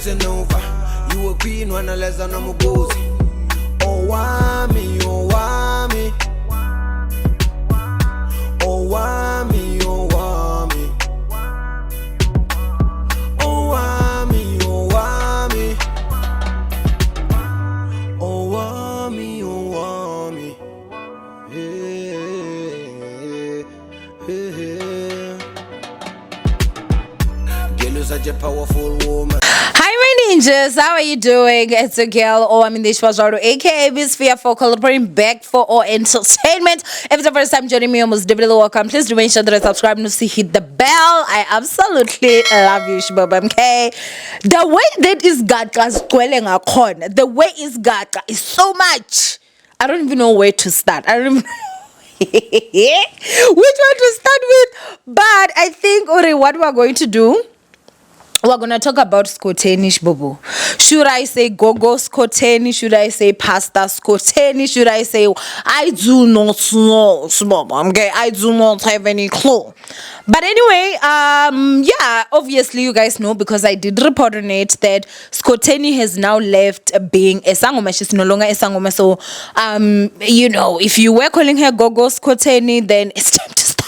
listen over. You a queen when I less than I'm a gozy. Owamie, Owamie. Owamie, Owamie. Owamie, Owamie. Owamie, Owamie. Girl, you're such a powerful woman. Hi, my ninjas. How are you doing? It's a girl, Owamie, this was aka Bisphere for celebrating back for our entertainment. If it's the first time joining me, almost definitely welcome. Please do make sure that I subscribe and hit the bell. I absolutely love you, Shibaba. Okay, the way that is Gaga's quelling a corn, the way is Gaga is so much. I don't even know where to start. I don't even know which one to start with. But I think, Ori, what we're going to do, we're going to talk about Skhotheni, Bobo. Should I say Gogo Skhotheni? Should I say Pastor Skhotheni? Should I say I do not know, okay? I do not have any clue. But anyway, yeah, obviously you guys know because I did report on it that Skhotheni has now left being a sangoma. She's no longer a sangoma. So, you know, if you were calling her Gogo Skhotheni, then it's time to stop.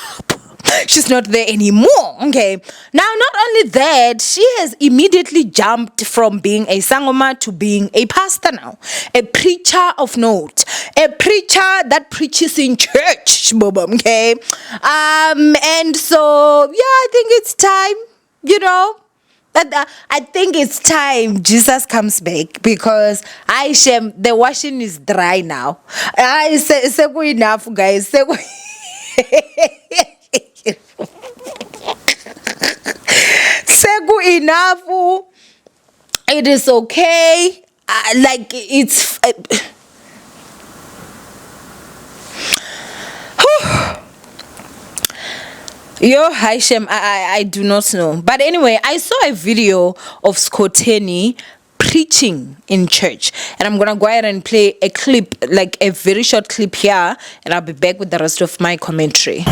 She's not there anymore. Okay. Now, not only that, she has immediately jumped from being a sangoma to being a pastor now. A preacher of note. A preacher that preaches in church. Okay. And so, yeah, I think it's time, you know. I think it's time Jesus comes back because the washing is dry now. Say enough, guys. Segu enough. It is okay. Like it's. Yo, hi Shem. I do not know. But anyway, I saw a video of Skhotheni preaching in church, and I'm gonna go ahead and play a clip, like a very short clip here, and I'll be back with the rest of my commentary.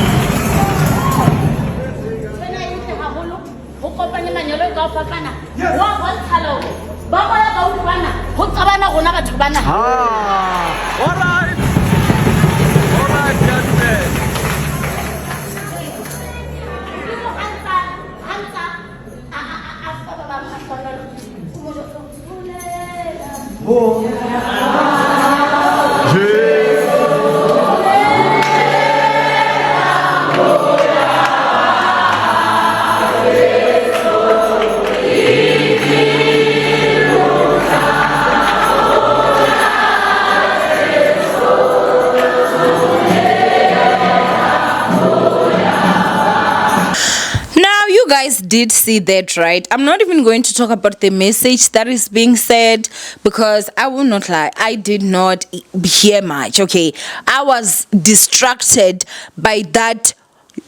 Guys did see that, right? I'm not even going to talk about the message that is being said because I will not lie, I did not hear much. Okay, I was distracted by that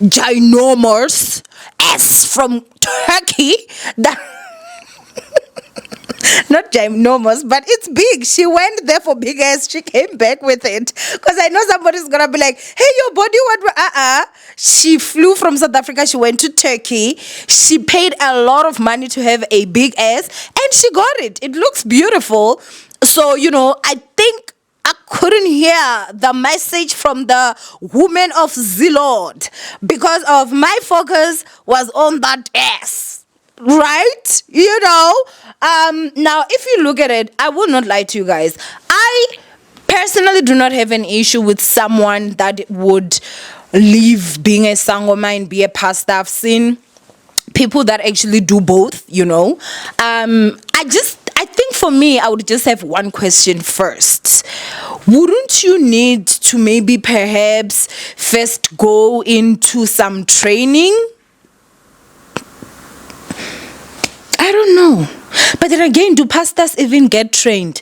ginormous ass from Turkey that not ginormous, but it's big. She went there for big ass. She came back with it because I know somebody's gonna be like, hey, your body, what? She flew from South Africa. She went to Turkey. She paid a lot of money to have a big ass, and she got it. It looks beautiful. So, you know, I think I couldn't hear the message from the woman of the Lord because of my focus was on that ass. Right? You know? Now, if you look at it, I will not lie to you guys. I personally do not have an issue with someone that would leave being a sangoma and be a pastor. I've seen people that actually do both, you know. I think for me, I would just have one question first. Wouldn't you need to maybe perhaps first go into some training? I don't know. But then again, do pastors even get trained?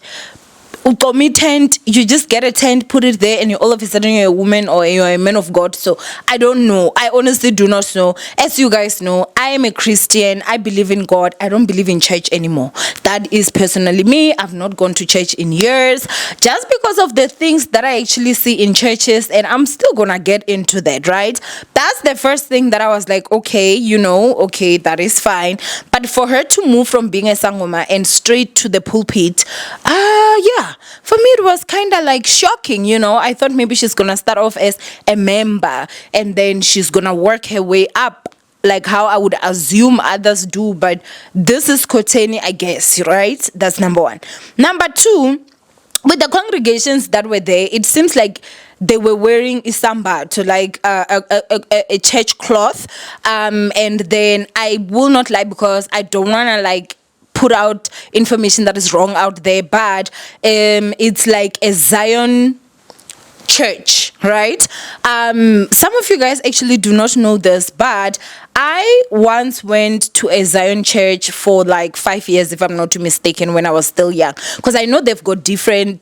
ukomi tent, you just get a tent, put it there, and all of a sudden you're a woman or you're a man of God. So I don't know. I honestly do not know. As you guys know, I am a Christian. I believe in God. I don't believe in church anymore. That is personally me. I've not gone to church in years just because of the things that I actually see in churches, and I'm still gonna get into that, right? That's the first thing that I was like, okay, okay, that is fine. But for her to move from being a sangoma and straight to the pulpit, yeah, for me it was kind of like shocking. I thought maybe she's gonna start off as a member and then she's gonna work her way up, like how I would assume others do. But this is Skhotheni, I guess, right? That's number one. Number two, with the congregations that were there, it seems like they were wearing isamba, to like a church cloth, and then I will not lie because I don't want to like put out information that is wrong out there, but it's like a Zion church, right? Some of you guys actually do not know this, but I once went to a Zion church for like 5 years, if I'm not too mistaken, when I was still young, because I know they're different,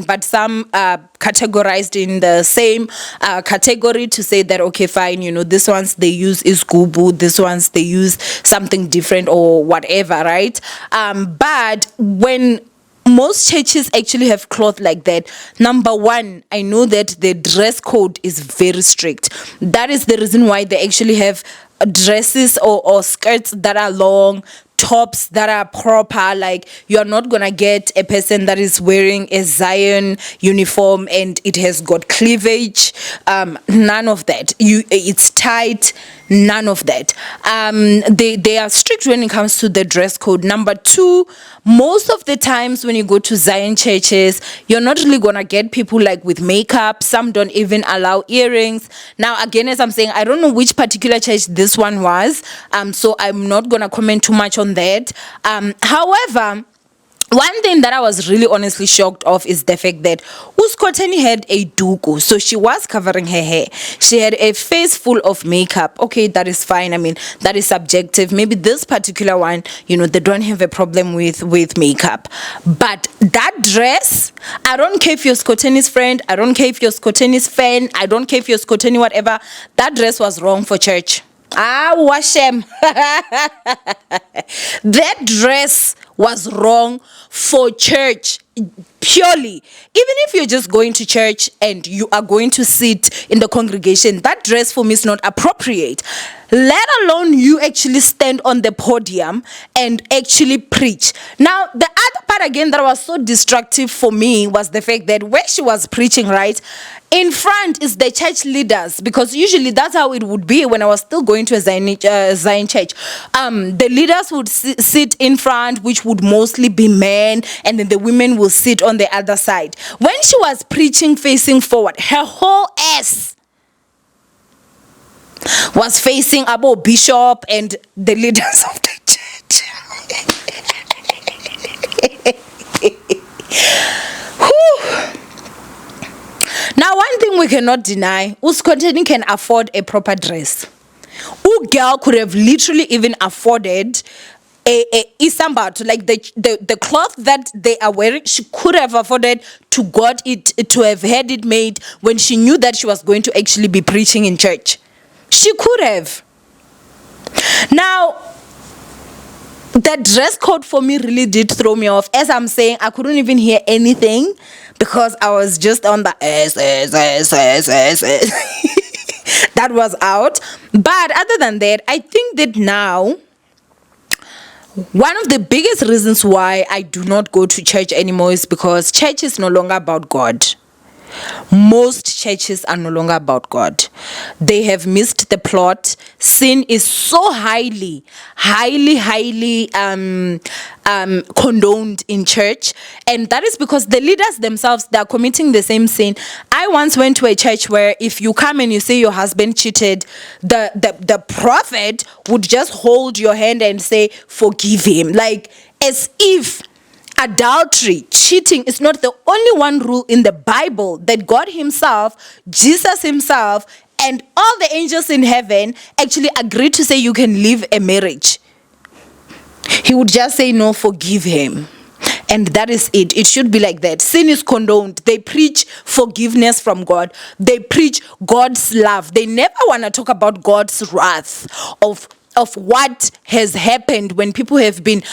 but some categorized in the same category to say that, okay, fine, this ones they use is gubu, this ones they use something different or whatever, right? But when most churches actually have cloth like that, number one, I know that the dress code is very strict. That is the reason why they actually have dresses or skirts that are long, tops that are proper. Like, you're not gonna get a person that is wearing a Zion uniform and it has got cleavage. None of that. It's tight. None of that. They are strict when it comes to the dress code. Number two, most of the times when you go to Zion churches, you're not really gonna get people like with makeup. Some don't even allow earrings. Now, again, as I'm saying, I don't know which particular church this one was, so I'm not gonna comment too much on that. However, one thing that I was really honestly shocked of is the fact that Skhotheni had a duku, so she was covering her hair. She had a face full of makeup. Okay, that is fine. I mean, that is subjective. Maybe this particular one, they don't have a problem with makeup. But that dress, I don't care if you're Skhotheni's friend, I don't care if you're Skhotheni's fan, I don't care if you're Skhotheni, whatever. That dress was wrong for church. Washem. That dress was wrong for church, purely. Even if you're just going to church and you are going to sit in the congregation, that dress for me is not appropriate. Let alone you actually stand on the podium and actually preach. Now, the other part again that was so destructive for me was the fact that when she was preaching, right, in front is the church leaders, because usually that's how it would be when I was still going to a Zion church. The leaders would sit in front, which would mostly be men, and then the women will sit on the other side. When she was preaching facing forward, her whole ass was facing above bishop and the leaders of the church. Now, one thing we cannot deny, Skhotheni can afford a proper dress. Girl could have literally even afforded a isamba, to like the cloth that they are wearing. She could have afforded to have had it made when she knew that she was going to actually be preaching in church. She could have. Now, that dress code for me really did throw me off. As I'm saying, I couldn't even hear anything because I was just on the S. That was out. But other than that, I think that now, one of the biggest reasons why I do not go to church anymore is because church is no longer about God. Most churches are no longer about God. They have missed the plot. Sin is so highly condoned in church, and that is because the leaders themselves, they are committing the same sin. I once went to a church where if you come and you say your husband cheated, the prophet would just hold your hand and say, forgive him, like as if adultery, cheating is not the only one rule in the Bible that God himself, Jesus himself, and all the angels in heaven actually agreed to say you can leave a marriage. He would just say, no, forgive him. And that is it. It should be like that. Sin is condoned. They preach forgiveness from God. They preach God's love. They never want to talk about God's wrath of what has happened when people have been,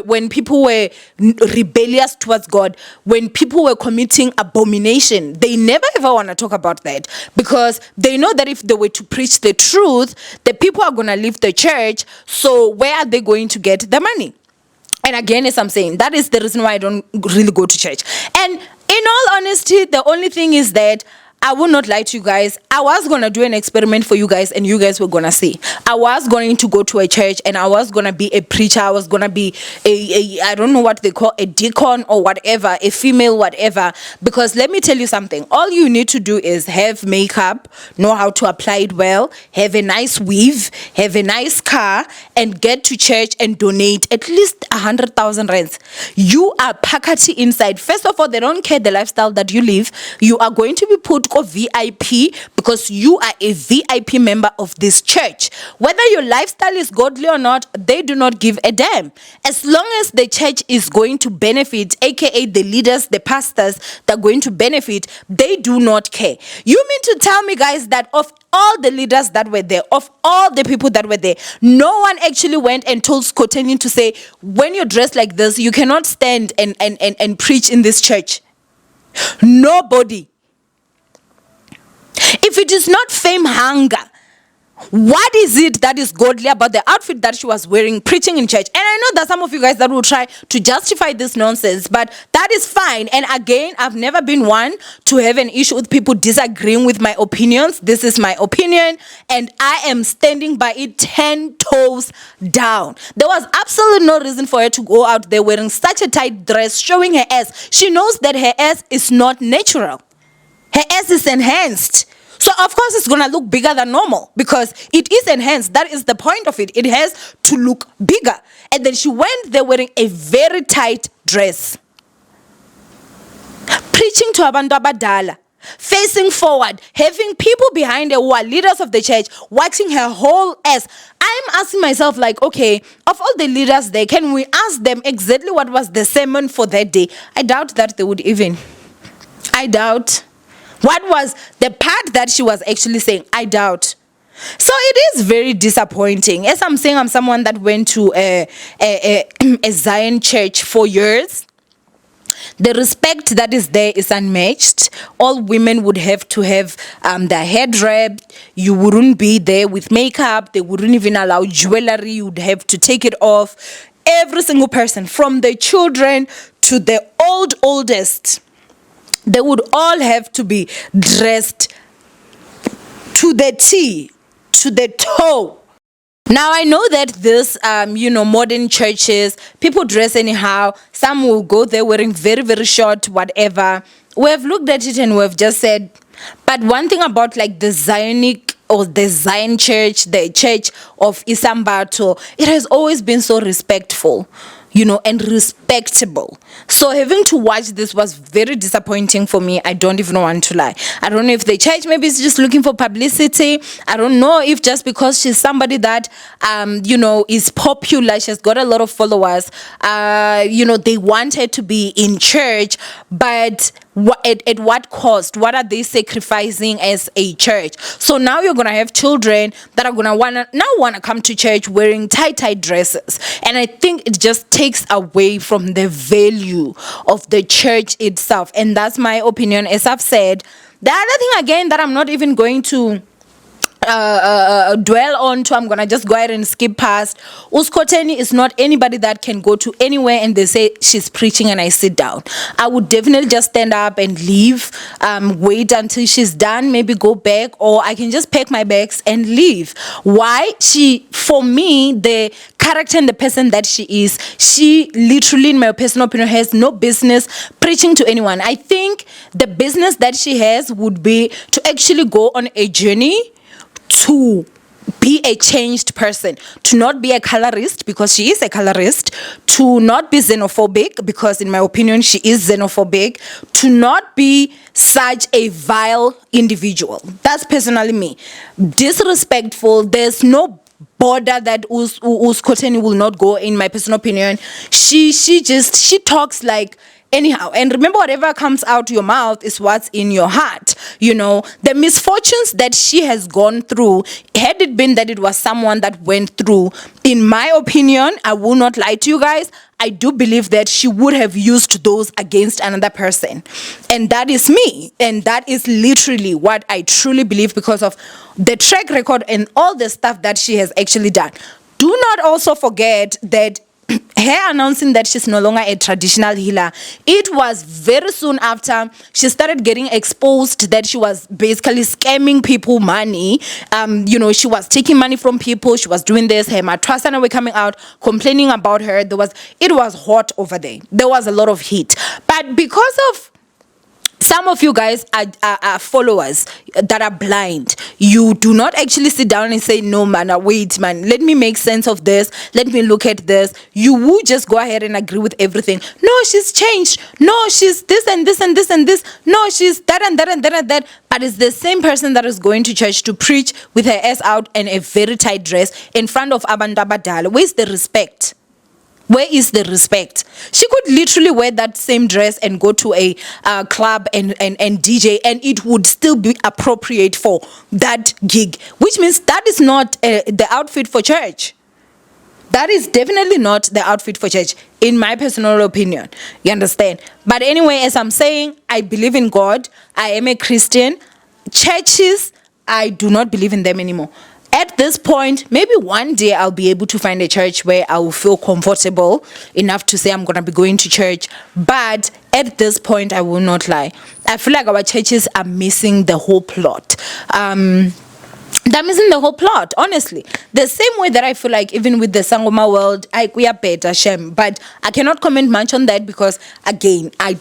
when people were rebellious towards God, when people were committing abomination. They never ever want to talk about that, because they know that if they were to preach the truth, the people are going to leave the church. So where are they going to get the money? And again, as I'm saying, that is the reason why I don't really go to church. And in all honesty, the only thing is that I will not lie to you guys. I was going to do an experiment for you guys, and you guys were going to see. I was going to go to a church, and I was going to be a preacher. I was going to be I don't know what they call, a deacon or whatever, a female whatever. Because let me tell you something. All you need to do is have makeup, know how to apply it well, have a nice weave, have a nice car, and get to church and donate at least 100,000 rands. You are pakati inside. First of all, they don't care the lifestyle that you live. You are going to be put VIP because you are a VIP member of this church. Whether your lifestyle is godly or not, they do not give a damn. As long as the church is going to benefit, aka the leaders, the pastors that are going to benefit, they do not care. You mean to tell me, guys, that of all the leaders that were there, of all the people that were there, no one actually went and told Skhotheni to say, when you're dressed like this, you cannot stand and preach in this church? Nobody. If it is not fame hunger, what is it that is godly about the outfit that she was wearing, preaching in church? And I know that some of you guys that will try to justify this nonsense, but that is fine. And again, I've never been one to have an issue with people disagreeing with my opinions. This is my opinion, and I am standing by it 10 toes down. There was absolutely no reason for her to go out there wearing such a tight dress, showing her ass. She knows that her ass is not natural. Her ass is enhanced. So, of course, it's going to look bigger than normal because it is enhanced. That is the point of it. It has to look bigger. And then she went there wearing a very tight dress. Preaching to abantu abadala, facing forward, having people behind her who are leaders of the church, watching her whole ass. I'm asking myself, like, okay, of all the leaders there, can we ask them exactly what was the sermon for that day? I doubt that they would even. I doubt. What was the part that she was actually saying? I doubt. So it is very disappointing. As I'm saying, I'm someone that went to a Zion church for years. The respect that is there is unmatched. All women would have to have their hair draped. You wouldn't be there with makeup. They wouldn't even allow jewelry. You'd have to take it off. Every single person, from the children to the oldest, they would all have to be dressed to the T, to the toe. Now, I know that this, modern churches, people dress anyhow. Some will go there wearing very, very short, whatever. We have looked at it and we have just said, but one thing about like the Zionic or the Zion church, the church of Isambato, it has always been so respectful, and respectable. So having to watch this was very disappointing for me. I don't even want to lie. I don't know if the church maybe is just looking for publicity. I don't know if just because she's somebody that, is popular, she's got a lot of followers, they want her to be in church, but at what cost? What are they sacrificing as a church? So now you're going to have children that are going to want to come to church wearing tight dresses. And I think it just takes away from the value of the church itself. And that's my opinion. As I've said, the other thing again that I'm not even going to dwell on to, I'm gonna just go ahead and skip past. Skhotheni is not anybody that can go to anywhere and they say she's preaching and I sit down. I would definitely just stand up and leave, wait until she's done, maybe go back, or I can just pack my bags and leave. Why? For me, the character and the person that she is, she literally, in my personal opinion, has no business preaching to anyone. I think the business that she has would be to actually go on a journey to be a changed person, to not be a colorist because she is a colorist, to not be xenophobic because in my opinion she is xenophobic, to not be such a vile individual. That's personally me. Disrespectful. There's no border that Skhotheni will not go, in my personal opinion. She talks like anyhow. And remember, whatever comes out your mouth is what's in your heart. You know, the misfortunes that she has gone through, had it been that it was someone that went through, in my opinion, I will not lie to you guys, I do believe that she would have used those against another person. And that is me. And that is literally what I truly believe, because of the track record and all the stuff that she has actually done. Do not also forget that her announcing that she's no longer a traditional healer, it was very soon after she started getting exposed that she was basically scamming people money. You know, she was taking money from people. She was doing this. Her matrasana were coming out complaining about her. It was hot over there. There was a lot of heat. But because of some of you guys are followers that are blind, you do not actually sit down and say, no man, wait man, let me make sense of this, let me look at this. You will just go ahead and agree with everything. No, she's changed. No, she's this and this and this and this. No, she's that and that and that and that. But it's the same person that is going to church to preach with her ass out and a very tight dress in front of abantu abadala. Where's the respect? Where is the respect? She could literally wear that same dress and go to a club and DJ, and it would still be appropriate for that gig, which means that is not the outfit for church. That is definitely not the outfit for church, in my personal opinion. You understand? But anyway, as I'm saying, I believe in God. I am a Christian. Churches, I do not believe in them anymore. At this point, maybe one day I'll be able to find a church where I will feel comfortable enough to say I'm going to be going to church. But at this point, I will not lie. I feel like our churches are missing the whole plot. They're missing the whole plot, honestly. The same way that I feel like even with the Sangoma world, we are better, Shem. But I cannot comment much on that because, again, I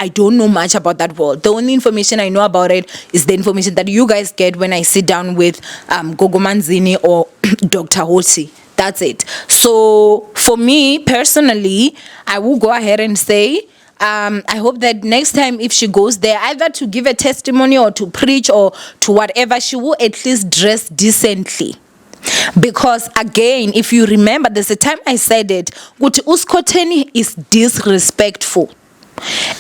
don't know much about that world. The only information I know about it is the information that you guys get when I sit down with Gogo Manzini or Dr. Hoti. That's it. So for me personally, I will go ahead and say, I hope that next time if she goes there, either to give a testimony or to preach or to whatever, she will at least dress decently. Because again, if you remember, there's a time I said it, Skhotheni is disrespectful.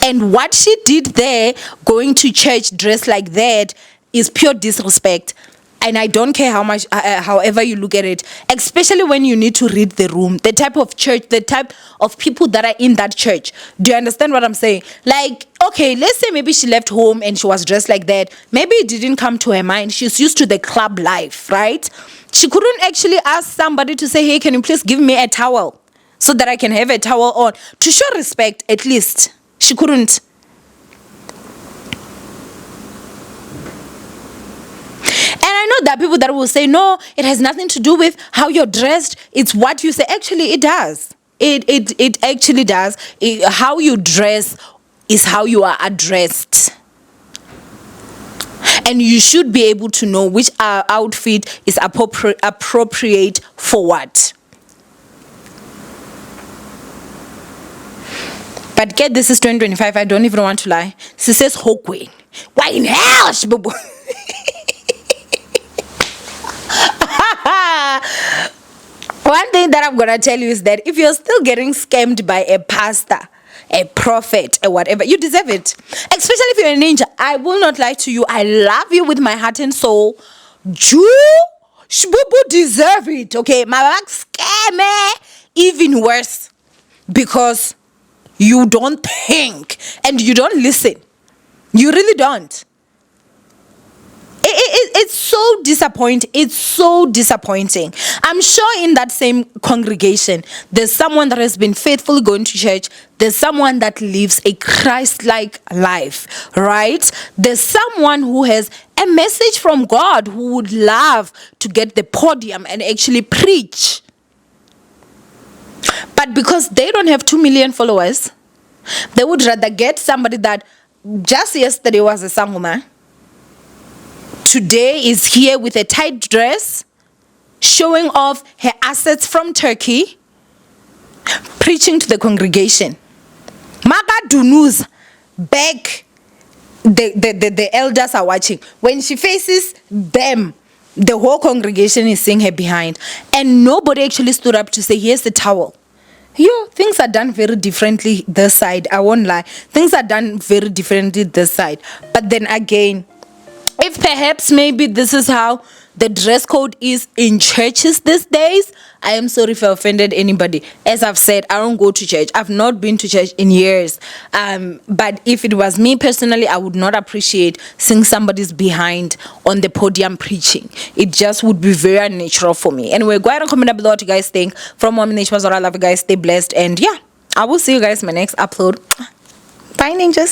And what she did there, going to church dressed like that, is pure disrespect. And I don't care how much, however you look at it, especially when you need to read the room, the type of church, the type of people that are in that church. Do you understand what I'm saying? Like, okay, let's say maybe she left home and she was dressed like that. Maybe it didn't come to her mind. She's used to the club life, right? She couldn't actually ask somebody to say, hey, can you please give me a towel so that I can have a towel on? To show respect, at least. She couldn't. And I know that people that will say, no, it has nothing to do with how you're dressed. It's what you say. Actually, it does. It actually does. How you dress is how you are addressed. And you should be able to know which outfit is appropriate for what. But get this, is 2025. I don't even want to lie. She says, Hokwe. Why in hell, Shibubu? One thing that I'm going to tell you is that if you're still getting scammed by a pastor, a prophet, or whatever, you deserve it. Especially if you're a ninja. I will not lie to you. I love you with my heart and soul. You, Shibubu, deserve it. Okay, my back scare me. Even worse. Because you don't think and you don't listen. You really don't. It's so disappointing. It's so disappointing. I'm sure in that same congregation, there's someone that has been faithfully going to church. There's someone that lives a Christ-like life, right? There's someone who has a message from God who would love to get the podium and actually preach. But because they don't have 2 million followers, they would rather get somebody that just yesterday was a sangoma, today is here with a tight dress, showing off her assets from Turkey, preaching to the congregation. Maga Dunuz, back, the elders are watching. When she faces them, the whole congregation is seeing her behind, and nobody actually stood up to say, here's the towel. Things are done very differently this side. I won't lie. Things are done very differently this side. But then again, if perhaps maybe this is how the dress code is in churches these days, I am sorry if I offended anybody. As I've said, I don't go to church. I've not been to church in years. But if it was me personally, I would not appreciate seeing somebody's behind on the podium preaching. It just would be very unnatural for me. Anyway, go ahead and comment down below what you guys think. From Owamie Nation, I love you guys. Stay blessed. And yeah, I will see you guys in my next upload. Bye, ninjas.